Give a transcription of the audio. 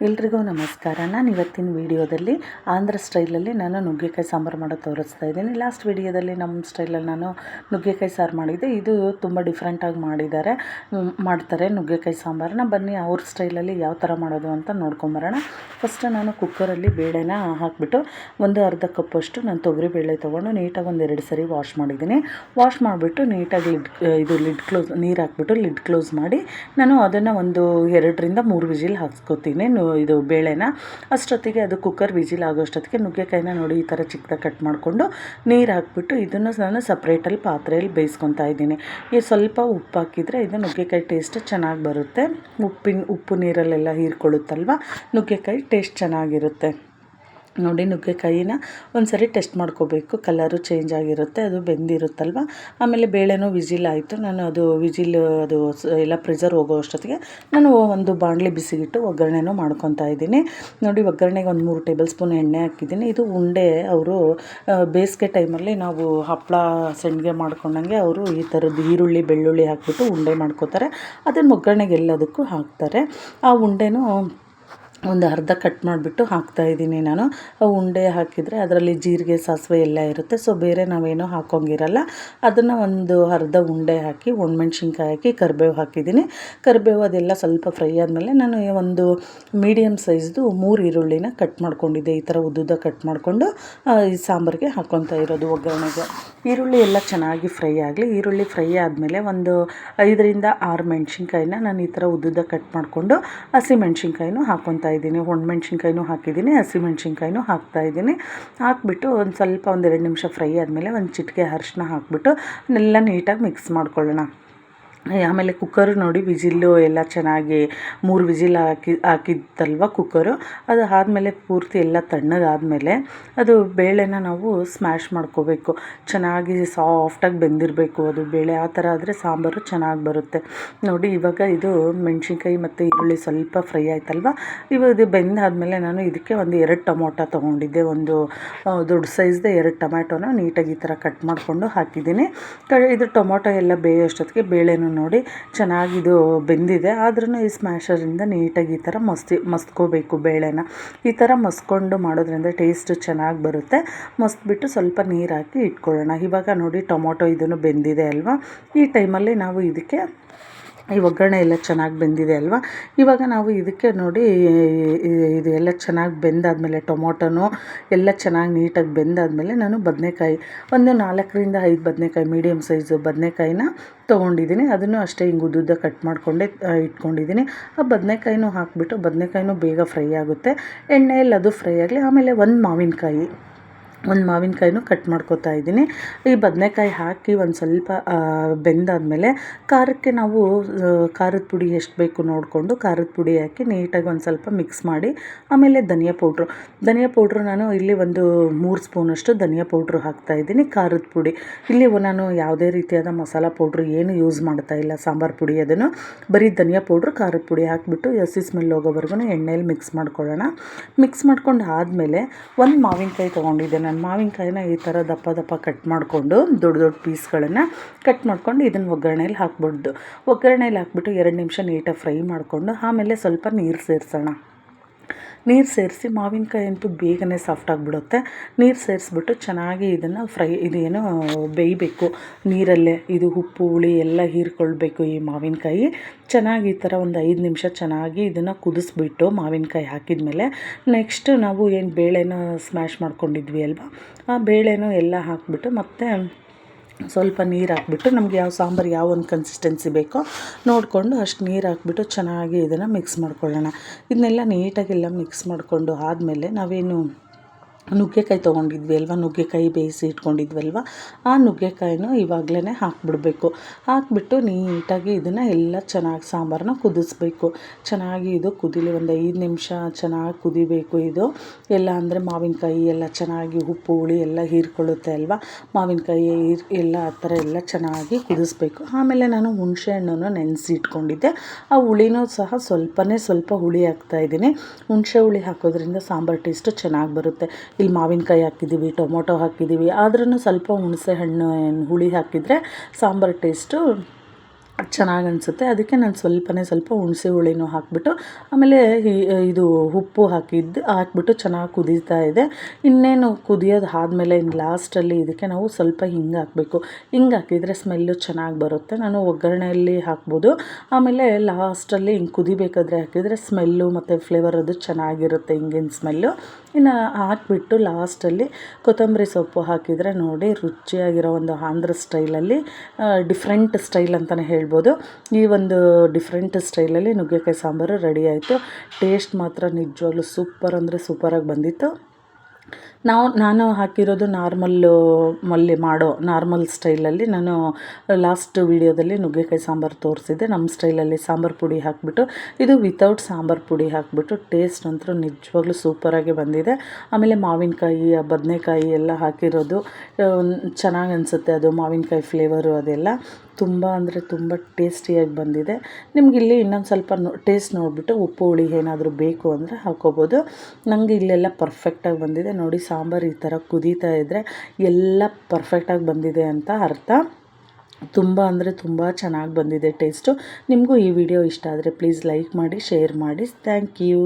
ಎಲ್ರಿಗೂ ನಮಸ್ಕಾರ. ನಾನು ಇವತ್ತಿನ ವಿಡಿಯೋದಲ್ಲಿ ಆಂಧ್ರ ಸ್ಟೈಲಲ್ಲಿ ನಾನು ನುಗ್ಗೆಕಾಯಿ ಸಾಂಬಾರು ಮಾಡೋದು ತೋರಿಸ್ತಾ ಇದ್ದೀನಿ. ಲಾಸ್ಟ್ ವಿಡಿಯೋದಲ್ಲಿ ನಮ್ಮ ಸ್ಟೈಲಲ್ಲಿ ನಾನು ನುಗ್ಗೆಕಾಯಿ ಸಾರು ಮಾಡಿದ್ದೆ. ಇದು ತುಂಬ ಡಿಫ್ರೆಂಟಾಗಿ ಮಾಡ್ತಾರೆ ನುಗ್ಗೆಕಾಯಿ ಸಾಂಬಾರನ್ನ. ಬನ್ನಿ ಅವ್ರ ಸ್ಟೈಲಲ್ಲಿ ಯಾವ ಥರ ಮಾಡೋದು ಅಂತ ನೋಡ್ಕೊಂಬರೋಣ. ಫಸ್ಟ್ ನಾನು ಕುಕ್ಕರಲ್ಲಿ ಬೇಳೆನ ಹಾಕಿಬಿಟ್ಟು ಅರ್ಧ ಕಪ್ಪಷ್ಟು ನಾನು ತೊಗರಿಬೇಳೆ ತೊಗೊಂಡು ನೀಟಾಗಿ 2 ಸರಿ ವಾಶ್ ಮಾಡಿದ್ದೀನಿ. ವಾಶ್ ಮಾಡಿಬಿಟ್ಟು ನೀಟಾಗಿ ನೀರು ಹಾಕ್ಬಿಟ್ಟು ಲಿಡ್ ಕ್ಲೋಸ್ ಮಾಡಿ ನಾನು ಅದನ್ನು 2 ರಿಂದ 3 ವಿಜಿಲ್ ಹಾಕ್ಸ್ಕೊತೀನಿ. ಇದು ಬೇಳೆನ ಅಷ್ಟೊತ್ತಿಗೆ ಅದು ಕುಕ್ಕರ್ ವಿಜಿಲ್ ಆಗೋಷ್ಟೊತ್ತಿಗೆ ನುಗ್ಗೆಕಾಯಿನ ನೋಡಿ ಈ ಥರ ಚಿಕ್ಕದಾಗಿ ಕಟ್ ಮಾಡಿಕೊಂಡು ನೀರು ಹಾಕ್ಬಿಟ್ಟು ಇದನ್ನು ನಾನು ಸಪ್ರೇಟಲ್ಲಿ ಪಾತ್ರೆಯಲ್ಲಿ ಬೇಯಿಸ್ಕೊತಾ ಇದ್ದೀನಿ. ಈ ಸ್ವಲ್ಪ ಉಪ್ಪು ಹಾಕಿದರೆ ಇದು ನುಗ್ಗೆಕಾಯಿ ಟೇಸ್ಟ್ ಚೆನ್ನಾಗಿ ಬರುತ್ತೆ. ಉಪ್ಪು ನೀರಲ್ಲೆಲ್ಲ ಹೀರ್ಕೊಳ್ಳುತ್ತಲ್ವ, ನುಗ್ಗೆಕಾಯಿ ಟೇಸ್ಟ್ ಚೆನ್ನಾಗಿರುತ್ತೆ. ನೋಡಿ, ನುಗ್ಗೆಕಾಯಿನ ಸರಿ ಟೆಸ್ಟ್ ಮಾಡ್ಕೋಬೇಕು. ಕಲರು ಚೇಂಜ್ ಆಗಿರುತ್ತೆ, ಅದು ಬೆಂದಿರುತ್ತಲ್ವ. ಆಮೇಲೆ ಬೇಳೆನೂ ವಿಜಿಲ್ ಆಯಿತು. ನಾನು ಅದು ಎಲ್ಲ ಪ್ರೆಷರ್ ಹೋಗೋ ಅಷ್ಟೊತ್ತಿಗೆ ನಾನು ಬಾಣಲಿ ಬಿಸಿಗಿಟ್ಟು ಒಗ್ಗರಣೆನೂ ಮಾಡ್ಕೊತಾ ಇದ್ದೀನಿ. ನೋಡಿ, ಒಗ್ಗರಣೆಗೆ 3 ಟೇಬಲ್ ಸ್ಪೂನ್ ಎಣ್ಣೆ ಹಾಕಿದ್ದೀನಿ. ಇದು ಉಂಡೆ ಅವರು ಬೇಸಿಗೆ ಟೈಮಲ್ಲಿ ನಾವು ಹಪ್ಪಳ ಸೆಣ್ಗೆ ಮಾಡ್ಕೊಂಡಂಗೆ ಅವರು ಈ ಥರದ್ದು ಈರುಳ್ಳಿ ಬೆಳ್ಳುಳ್ಳಿ ಹಾಕ್ಬಿಟ್ಟು ಉಂಡೆ ಮಾಡ್ಕೋತಾರೆ. ಅದನ್ನು ಒಗ್ಗರಣೆಗೆ ಎಲ್ಲದಕ್ಕೂ ಹಾಕ್ತಾರೆ. ಆ ಉಂಡೆನೂ ಅರ್ಧ ಕಟ್ ಮಾಡಿಬಿಟ್ಟು ಹಾಕ್ತಾಯಿದ್ದೀನಿ ನಾನು. ಉಂಡೆ ಹಾಕಿದರೆ ಅದರಲ್ಲಿ ಜೀರಿಗೆ ಸಾಸಿವೆ ಎಲ್ಲ ಇರುತ್ತೆ, ಸೊ ಬೇರೆ ನಾವೇನೋ ಹಾಕೋಂಗಿರಲ್ಲ. ಅದನ್ನು ಅರ್ಧ ಉಂಡೆ ಹಾಕಿ ಒಣಮೆಣ್ಸಿನ್ಕಾಯಿ ಹಾಕಿ ಕರಿಬೇವು ಹಾಕಿದ್ದೀನಿ. ಕರಿಬೇವು ಅದೆಲ್ಲ ಸ್ವಲ್ಪ ಫ್ರೈ ಆದಮೇಲೆ ನಾನು ಮೀಡಿಯಮ್ ಸೈಜ್ದು 3 ಈರುಳ್ಳಿನ ಕಟ್ ಮಾಡ್ಕೊಂಡಿದ್ದೆ. ಈ ಥರ ಉದ್ದುದ್ದ ಕಟ್ ಮಾಡಿಕೊಂಡು ಈ ಸಾಂಬಾರಿಗೆ ಹಾಕ್ಕೊತಾ ಇರೋದು ಒಗ್ಗರಣೆಗೆ. ಈರುಳ್ಳಿ ಎಲ್ಲ ಚೆನ್ನಾಗಿ ಫ್ರೈ ಆಗಲಿ. ಈರುಳ್ಳಿ ಫ್ರೈ ಆದಮೇಲೆ 5 ರಿಂದ 6 ಮೆಣಸಿನ್ಕಾಯಿನ ನಾನು ಈ ಥರ ಉದ್ದುದ್ದ ಕಟ್ ಮಾಡಿಕೊಂಡು ಹಸಿಮೆಣ್ಸಿನ್ಕಾಯಿನೂ ಹಾಕ್ಕೊತಾ ಇದ್ದೀನಿ. ಒಣಮೆಣ್ಸಿನ್ಕಾಯಿನೂ ಹಾಕಿದ್ದೀನಿ, ಹಸಿಮೆಣ್ಸಿನ್ಕಾಯಿನೂ ಹಾಕ್ತಾಯಿದ್ದೀನಿ. ಹಾಕ್ಬಿಟ್ಟು ಸ್ವಲ್ಪ 2 ನಿಮಿಷ ಫ್ರೈ ಆದಮೇಲೆ ಚಿಟಿಕೆ ಅರಿಶಿನ ಹಾಕ್ಬಿಟ್ಟು ಎಲ್ಲ ನೀಟಾಗಿ ಮಿಕ್ಸ್ ಮಾಡ್ಕೊಳ್ಳೋಣ. ಆಮೇಲೆ ಕುಕ್ಕರು ನೋಡಿ, ವಿಜಿಲ್ಲು ಎಲ್ಲ ಚೆನ್ನಾಗಿ 3 ವಿಜಿಲ್ ಹಾಕಿತ್ತಲ್ವ ಕುಕ್ಕರು. ಅದು ಆದಮೇಲೆ ಪೂರ್ತಿ ಎಲ್ಲ ತಣ್ಣಗಾದಮೇಲೆ ಅದು ಬೇಳೆನ ನಾವು ಸ್ಮ್ಯಾಶ್ ಮಾಡ್ಕೋಬೇಕು. ಚೆನ್ನಾಗಿ ಸಾಫ್ಟಾಗಿ ಬೆಂದಿರಬೇಕು ಅದು ಬೇಳೆ. ಆ ಥರ ಆದರೆ ಸಾಂಬಾರು ಚೆನ್ನಾಗಿ ಬರುತ್ತೆ. ನೋಡಿ, ಇವಾಗ ಇದು ಮೆಣಸಿನ್ಕಾಯಿ ಮತ್ತು ಈರುಳ್ಳಿ ಸ್ವಲ್ಪ ಫ್ರೈ ಆಯ್ತಲ್ವ. ಇದು ಬೆಂದಾದಮೇಲೆ ನಾನು ಇದಕ್ಕೆ 2 ಟೊಮೊಟೊ ತೊಗೊಂಡಿದ್ದೆ. ದೊಡ್ಡ ಸೈಜ್ದು 2 ಟೊಮ್ಯಾಟೋನ ನೀಟಾಗಿ ಈ ಥರ ಕಟ್ ಮಾಡಿಕೊಂಡು ಹಾಕಿದ್ದೀನಿ. ಇದು ಟೊಮೊಟೊ ಎಲ್ಲ ಬೇಯೋಷ್ಟೊತ್ತಿಗೆ ಬೇಳೆನೂ ನೋಡಿ ಚೆನ್ನಾಗಿದು ಬೆಂದಿದೆ. ಆದ್ರೂ ಈ ಸ್ಮ್ಯಾಶರಿಂದ ನೀಟಾಗಿ ಈ ಥರ ಮಸ್ತ್ಕೋಬೇಕು ಬೇಳೆನ. ಈ ಥರ ಮಸ್ಕೊಂಡು ಮಾಡೋದ್ರಿಂದ ಟೇಸ್ಟ್ ಚೆನ್ನಾಗಿ ಬರುತ್ತೆ. ಮಸ್ತ್ಬಿಟ್ಟು ಸ್ವಲ್ಪ ನೀರು ಹಾಕಿ ಇಟ್ಕೊಳ್ಳೋಣ. ಇವಾಗ ನೋಡಿ, ಟೊಮೊಟೊ ಇದನ್ನು ಬೆಂದಿದೆ ಅಲ್ವಾ. ಈ ಟೈಮಲ್ಲಿ ನಾವು ಇದಕ್ಕೆ ಈ ಒಗ್ಗರಣೆ ಎಲ್ಲ ಚೆನ್ನಾಗಿ ಬೆಂದಿದೆ ಅಲ್ವಾ. ಇವಾಗ ನಾವು ಇದಕ್ಕೆ ನೋಡಿ, ಇದು ಎಲ್ಲ ಚೆನ್ನಾಗಿ ಬೆಂದಾದಮೇಲೆ ಟೊಮೊಟೊನೂ ಎಲ್ಲ ಚೆನ್ನಾಗಿ ನೀಟಾಗಿ ಬೆಂದಾದಮೇಲೆ ನಾನು ಬದನೆಕಾಯಿ 4 ರಿಂದ 5 ಬದನೆಕಾಯಿ ಮೀಡಿಯಮ್ ಸೈಜು ಬದನೆಕಾಯಿನ ತೊಗೊಂಡಿದ್ದೀನಿ. ಅದನ್ನು ಅಷ್ಟೇ ಹಿಂಗೆ ಉದ್ದುದ್ದ ಕಟ್ ಮಾಡಿಕೊಂಡೆ ಇಟ್ಕೊಂಡಿದ್ದೀನಿ. ಆ ಬದನೆಕಾಯಿನೂ ಹಾಕಿಬಿಟ್ಟು ಬದನೆಕಾಯಿನೂ ಬೇಗ ಫ್ರೈ ಆಗುತ್ತೆ. ಎಣ್ಣೆಯಲ್ಲಿ ಅದು ಫ್ರೈ ಆಗಲಿ. ಆಮೇಲೆ ಮಾವಿನಕಾಯಿನೂ ಕಟ್ ಮಾಡ್ಕೊತಾ ಇದ್ದೀನಿ. ಈ ಬದನೆಕಾಯಿ ಹಾಕಿ ಸ್ವಲ್ಪ ಬೆಂದಾದಮೇಲೆ ಖಾರಕ್ಕೆ ನಾವು ಖಾರದ ಪುಡಿ ಎಷ್ಟು ಬೇಕು ನೋಡಿಕೊಂಡು ಖಾರದ ಪುಡಿ ಹಾಕಿ ನೀಟಾಗಿ ಸ್ವಲ್ಪ ಮಿಕ್ಸ್ ಮಾಡಿ, ಆಮೇಲೆ ಧನಿಯಾ ಪೌಡ್ರು ನಾನು ಇಲ್ಲಿ 3 ಸ್ಪೂನಷ್ಟು ಧನಿಯಾ ಪೌಡ್ರು ಹಾಕ್ತಾಯಿದ್ದೀನಿ. ಖಾರದ ಪುಡಿ ಇಲ್ಲಿ ನಾನು ಯಾವುದೇ ರೀತಿಯಾದ ಮಸಾಲ ಪೌಡ್ರು ಏನು ಯೂಸ್ ಮಾಡ್ತಾ ಇಲ್ಲ, ಸಾಂಬಾರು ಪುಡಿ ಅದನ್ನು ಬರೀ ಧನಿಯಾ ಪೌಡ್ರು ಖಾರದ ಪುಡಿ ಹಾಕಿಬಿಟ್ಟು ಹಸಿ ಸ್ಮೆಲ್ ಹೋಗೋವರೆಗೂ ಎಣ್ಣೆಯಲ್ಲಿ ಮಿಕ್ಸ್ ಮಾಡ್ಕೊಳ್ಳೋಣ. ಮಿಕ್ಸ್ ಮಾಡ್ಕೊಂಡು ಆದಮೇಲೆ ಮಾವಿನಕಾಯಿ ತೊಗೊಂಡಿದ್ದೆ. ನಾನು ಮಾವಿನಕಾಯಿನ ಈ ಥರ ದಪ್ಪ ಕಟ್ ಮಾಡಿಕೊಂಡು ದೊಡ್ಡ ಪೀಸ್ಗಳನ್ನು ಕಟ್ ಮಾಡ್ಕೊಂಡು ಇದನ್ನು ಒಗ್ಗರಣೆಯಲ್ಲಿ ಹಾಕ್ಬಿಟ್ಟು 2 ನಿಮಿಷ ನೀಟಾಗಿ ಫ್ರೈ ಮಾಡಿಕೊಂಡು ಆಮೇಲೆ ಸ್ವಲ್ಪ ನೀರು ಸೇರಿಸಿ ಮಾವಿನಕಾಯಿ ಅಂತೂ ಬೇಗನೆ ಸಾಫ್ಟ್ ಆಗಿಬಿಡುತ್ತೆ. ನೀರು ಸೇರಿಸ್ಬಿಟ್ಟು ಚೆನ್ನಾಗಿ ಇದನ್ನು ಇದೇನೋ ಬೇಯಬೇಕು ನೀರಲ್ಲೇ. ಇದು ಉಪ್ಪು ಹುಳಿ ಎಲ್ಲ ಹೀರ್ಕೊಳ್ಬೇಕು ಈ ಮಾವಿನಕಾಯಿ. ಚೆನ್ನಾಗಿ ಈ ಥರ 5 ನಿಮಿಷ ಚೆನ್ನಾಗಿ ಇದನ್ನು ಕುದಿಸ್ಬಿಟ್ಟು ಮಾವಿನಕಾಯಿ ಹಾಕಿದ್ಮೇಲೆ ನೆಕ್ಸ್ಟ್ ನಾವು ಏನು ಬೇಳೆನ ಸ್ಮ್ಯಾಶ್ ಮಾಡ್ಕೊಂಡಿದ್ವಿ ಅಲ್ವಾ, ಆ ಬೇಳೆನೂ ಎಲ್ಲ ಹಾಕ್ಬಿಟ್ಟು ಮತ್ತೆ ಸ್ವಲ್ಪ ನೀರು ಹಾಕ್ಬಿಟ್ಟು ನಮಗೆ ಸಾಂಬಾರು ಯಾವ ಕನ್ಸಿಸ್ಟೆನ್ಸಿ ಬೇಕೋ ನೋಡಿಕೊಂಡು ಅಷ್ಟು ನೀರು ಹಾಕ್ಬಿಟ್ಟು ಚೆನ್ನಾಗಿ ಇದನ್ನು ಮಿಕ್ಸ್ ಮಾಡ್ಕೊಳ್ಳೋಣ. ಇದನ್ನೆಲ್ಲ ನೀಟಾಗೆಲ್ಲ ಮಿಕ್ಸ್ ಮಾಡಿಕೊಂಡು ಆದಮೇಲೆ ನಾವೇನು ನುಗ್ಗೆಕಾಯಿ ತೊಗೊಂಡಿದ್ವಿ ಅಲ್ವ, ನುಗ್ಗೆಕಾಯಿ ಬೇಯಿಸಿ ಇಟ್ಕೊಂಡಿದ್ವಲ್ವ, ಆ ನುಗ್ಗೆಕಾಯಿನೂ ಇವಾಗಲೇ ಹಾಕ್ಬಿಟ್ಟು ನೀಟಾಗಿ ಇದನ್ನು ಎಲ್ಲ ಚೆನ್ನಾಗಿ ಸಾಂಬಾರನ್ನ ಕುದಿಸ್ಬೇಕು. ಚೆನ್ನಾಗಿ ಇದು ಕುದಿಲಿ 5 ನಿಮಿಷ ಚೆನ್ನಾಗಿ ಕುದಿಬೇಕು ಇದು ಎಲ್ಲ. ಅಂದರೆ ಮಾವಿನಕಾಯಿ ಎಲ್ಲ ಚೆನ್ನಾಗಿ ಉಪ್ಪು ಹುಳಿ ಎಲ್ಲ ಹೀರ್ಕೊಳ್ಳುತ್ತೆ ಅಲ್ವ, ಮಾವಿನಕಾಯಿ ಎಲ್ಲ ಆ ಥರ ಎಲ್ಲ ಚೆನ್ನಾಗಿ ಕುದಿಸ್ಬೇಕು. ಆಮೇಲೆ ನಾನು ಹುಣಸೆ ಹಣ್ಣನ್ನು ನೆನೆಸಿ ಇಟ್ಕೊಂಡಿದ್ದೆ. ಆ ಹುಳಿನೂ ಸಹ ಸ್ವಲ್ಪ ಹುಳಿ ಹಾಕ್ತಾಯಿದ್ದೀನಿ. ಹುಣಸೆ ಹುಳಿ ಹಾಕೋದ್ರಿಂದ ಸಾಂಬಾರು ಟೇಸ್ಟು ಚೆನ್ನಾಗಿ ಬರುತ್ತೆ. ಇಲ್ಲಿ ಮಾವಿನಕಾಯಿ ಹಾಕಿದ್ದೀವಿ, ಟೊಮೊಟೊ ಹಾಕಿದ್ದೀವಿ, ಆದ್ರೂ ಸ್ವಲ್ಪ ಹುಣಸೆ ಹಣ್ಣು ಹುಳಿ ಹಾಕಿದರೆ ಸಾಂಬಾರು ಟೇಸ್ಟು ಚೆನ್ನಾಗಿ ಅನಿಸುತ್ತೆ. ಅದಕ್ಕೆ ನಾನು ಸ್ವಲ್ಪ ಹುಣಸೆ ಹುಳಿನೂ ಹಾಕಿಬಿಟ್ಟು ಆಮೇಲೆ ಇದು ಉಪ್ಪು ಹಾಕಿಬಿಟ್ಟು ಚೆನ್ನಾಗಿ ಕುದೀತಾ ಇದೆ. ಇನ್ನೇನು ಕುದಿಯೋದು ಆದಮೇಲೆ ಇನ್ನು ಲಾಸ್ಟಲ್ಲಿ ಇದಕ್ಕೆ ನಾವು ಸ್ವಲ್ಪ ಹಿಂಗೆ ಹಾಕಬೇಕು. ಹಿಂಗೆ ಹಾಕಿದರೆ ಸ್ಮೆಲ್ಲು ಚೆನ್ನಾಗಿ ಬರುತ್ತೆ. ನಾನು ಒಗ್ಗರಣೆಯಲ್ಲಿ ಹಾಕ್ಬೋದು, ಆಮೇಲೆ ಲಾಸ್ಟಲ್ಲಿ ಹಿಂಗೆ ಕುದಿಬೇಕಾದ್ರೆ ಹಾಕಿದರೆ ಸ್ಮೆಲ್ಲು ಮತ್ತು ಫ್ಲೇವರ್ ಅದು ಚೆನ್ನಾಗಿರುತ್ತೆ, ಹಿಂಗಿನ ಸ್ಮೆಲ್ಲು. ಇನ್ನು ಹಾಕಿಬಿಟ್ಟು ಲಾಸ್ಟಲ್ಲಿ ಕೊತ್ತಂಬರಿ ಸೊಪ್ಪು ಹಾಕಿದರೆ ನೋಡಿ ರುಚಿಯಾಗಿರೋ ಒಂದು ಆಂಧ್ರ ಸ್ಟೈಲಲ್ಲಿ ಡಿಫ್ರೆಂಟ್ ಸ್ಟೈಲ್ ಅಂತಲೇ ಹೇಳ್ಬೋದು. ಈ ಒಂದು ಡಿಫ್ರೆಂಟ್ ಸ್ಟೈಲಲ್ಲಿ ನುಗ್ಗೆಕಾಯಿ ಸಾಂಬಾರು ರೆಡಿ ಆಯಿತು. ಟೇಸ್ಟ್ ಮಾತ್ರ ನಿಜವಾಗ್ಲೂ ಸೂಪರ್ ಅಂದರೆ ಸೂಪರಾಗಿ ಬಂದಿತ್ತು. ನಾನು ಹಾಕಿರೋದು ನಾರ್ಮಲ್ ಸ್ಟೈಲಲ್ಲಿ ನಾನು ಲಾಸ್ಟ್ ವೀಡಿಯೋದಲ್ಲಿ ನುಗ್ಗೆಕಾಯಿ ಸಾಂಬಾರು ತೋರಿಸಿದ್ದೆ. ನಮ್ಮ ಸ್ಟೈಲಲ್ಲಿ ಸಾಂಬಾರು ಪುಡಿ ಹಾಕಿಬಿಟ್ಟು, ಇದು ವಿತೌಟ್ ಸಾಂಬಾರು ಪುಡಿ ಹಾಕಿಬಿಟ್ಟು ಟೇಸ್ಟ್ ಅಂತೂ ನಿಜವಾಗ್ಲೂ ಸೂಪರಾಗಿ ಬಂದಿದೆ. ಆಮೇಲೆ ಮಾವಿನಕಾಯಿ ಬದನೆಕಾಯಿ ಎಲ್ಲ ಹಾಕಿರೋದು ಚೆನ್ನಾಗಿ ಅನಿಸುತ್ತೆ. ಅದು ಮಾವಿನಕಾಯಿ ಫ್ಲೇವರು ಅದೆಲ್ಲ ತುಂಬ ಅಂದರೆ ತುಂಬ ಟೇಸ್ಟಿಯಾಗಿ ಬಂದಿದೆ. ನಿಮಗಿಲ್ಲಿ ಇನ್ನೊಂದು ಸ್ವಲ್ಪ ಟೇಸ್ಟ್ ನೋಡಿಬಿಟ್ಟು ಉಪ್ಪು ಹುಳಿ ಏನಾದರೂ ಬೇಕು ಅಂದರೆ ಹಾಕ್ಕೋಬೋದು. ನನಗೆ ಇಲ್ಲೆಲ್ಲ ಪರ್ಫೆಕ್ಟಾಗಿ ಬಂದಿದೆ ನೋಡಿ. ಸಾಂಬಾರು ಈ ಥರ ಕುದೀತಾ ಇದ್ದರೆ ಎಲ್ಲ ಪರ್ಫೆಕ್ಟಾಗಿ ಬಂದಿದೆ ಅಂತ ಅರ್ಥ. ತುಂಬ ಅಂದರೆ ತುಂಬ ಚೆನ್ನಾಗಿ ಬಂದಿದೆ ಟೇಸ್ಟು. ನಿಮಗೂ ಈ ವಿಡಿಯೋ ಇಷ್ಟ ಆದರೆ ಪ್ಲೀಸ್ ಲೈಕ್ ಮಾಡಿ, ಶೇರ್ ಮಾಡಿ. Thank you.